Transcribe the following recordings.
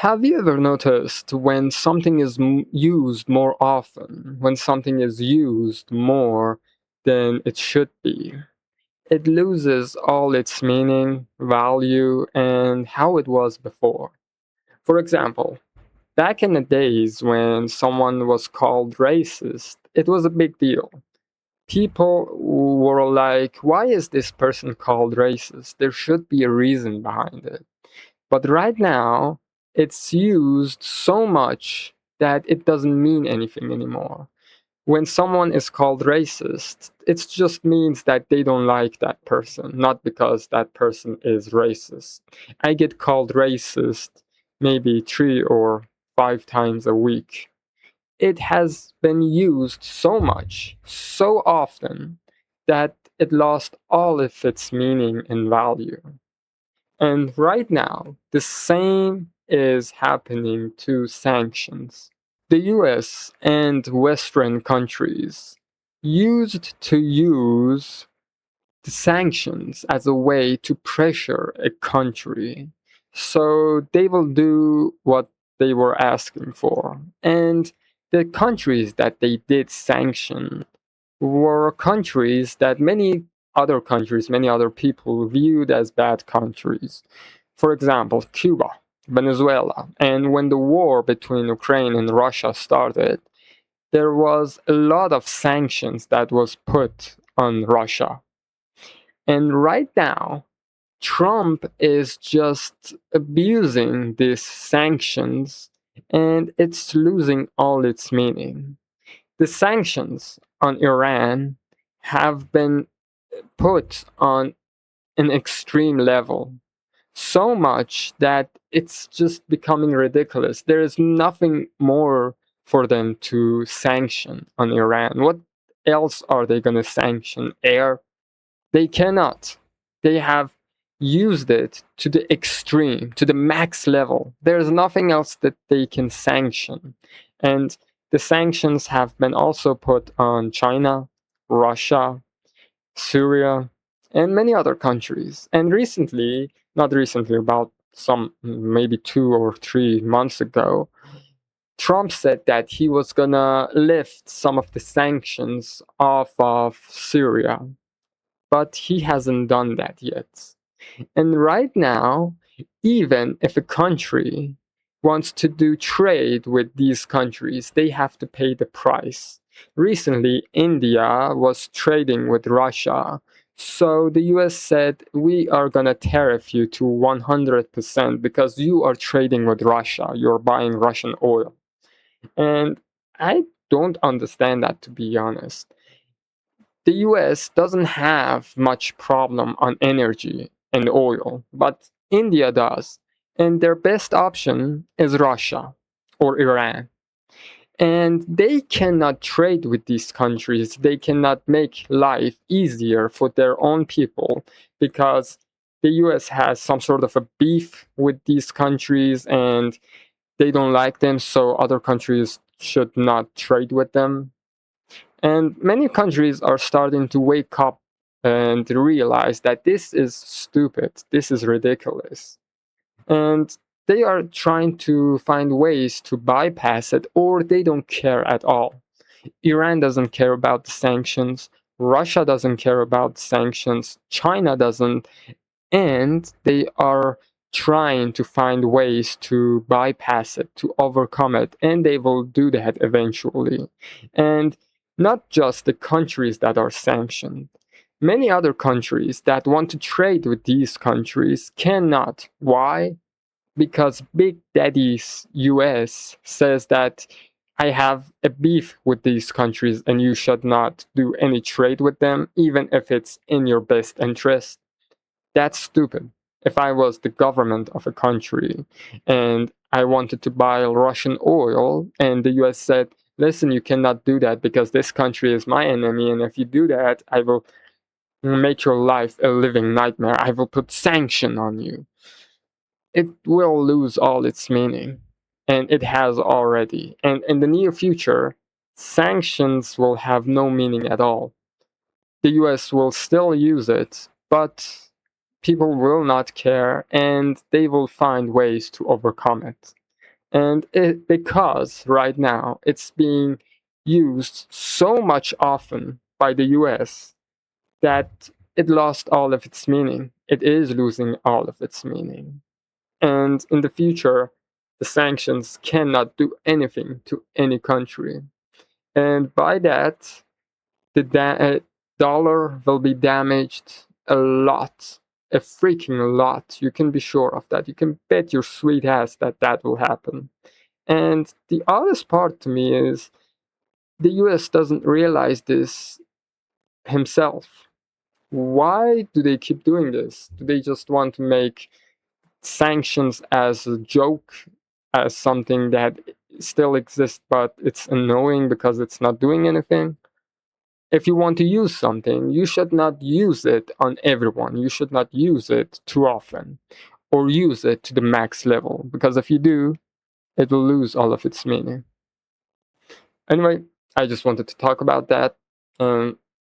Have you ever noticed when something is used more often, when something is used more than it should be, it loses all its meaning, value, and how it was before? For example, back in the days when someone was called racist, it was a big deal. People were like, why is this person called racist? There should be a reason behind it. But right now, it's used so much that it doesn't mean anything anymore. When someone is called racist, it just means that they don't like that person, not because that person is racist. I get called racist maybe 3 or 5 times a week. It has been used so much, so often, that it lost all of its meaning and value. And right now, the same is happening to sanctions. The US and Western countries used to use the sanctions as a way to pressure a country. So they will do what they were asking for. And the countries that they did sanction were countries that many other countries, many other people viewed as bad countries. For example, Cuba, Venezuela. And when the war between Ukraine and Russia started, there was a lot of sanctions that was put on Russia. And right now, Trump is just abusing these sanctions and it's losing all its meaning. The sanctions on Iran have been put on an extreme level, so much that it's just becoming ridiculous. There is nothing more for them to sanction on Iran. What else are they going to sanction? Air? They cannot. They have used it to the extreme, to the max level. There's nothing else that they can sanction. And the sanctions have been also put on China, Russia, Syria, and many other countries. And recently, not recently, about some maybe 2 or 3 months ago, Trump said that he was gonna lift some of the sanctions off of Syria, but he hasn't done that yet. And right now, even if a country wants to do trade with these countries, they have to pay the price. Recently, India was trading with Russia. So the US said, we are going to tariff you to 100% because you are trading with Russia. You're buying Russian oil. And I don't understand that, to be honest. The US doesn't have much problem on energy and oil, but India does. And their best option is Russia or Iran. And they cannot trade with these countries. They cannot make life easier for their own people because the US has some sort of a beef with these countries and they don't like them, so other countries should not trade with them. And many countries are starting to wake up and realize that this is stupid, this is ridiculous. And they are trying to find ways to bypass it, or they don't care at all. Iran doesn't care about the sanctions, Russia doesn't care about the sanctions, China doesn't, and they are trying to find ways to bypass it, to overcome it, and they will do that eventually. And not just the countries that are sanctioned. Many other countries that want to trade with these countries cannot. Why? Because Big Daddy's US says that I have a beef with these countries and you should not do any trade with them, even if it's in your best interest. That's stupid. If I was the government of a country and I wanted to buy Russian oil and the US said, listen, you cannot do that because this country is my enemy, and if you do that, I will make your life a living nightmare. I will put sanction on you. It will lose all its meaning, and it has already. And in the near future, sanctions will have no meaning at all. The US will still use it, but people will not care and they will find ways to overcome it. And because right now it's being used so much often by the US that it lost all of its meaning. It is losing all of its meaning. And in the future, the sanctions cannot do anything to any country. And by that, the dollar will be damaged a lot, a freaking lot. You can be sure of that. You can bet your sweet ass that that will happen. And the oddest part to me is the US doesn't realize this himself. Why do they keep doing this? Do they just want to make sanctions as a joke, as something that still exists but it's annoying because it's not doing anything? If you want to use something, you should not use it on everyone. You should not use it too often or use it to the max level, because if you do, it will lose all of its meaning. Anyway, I just wanted to talk about that.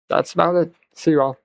That's about it. See you all.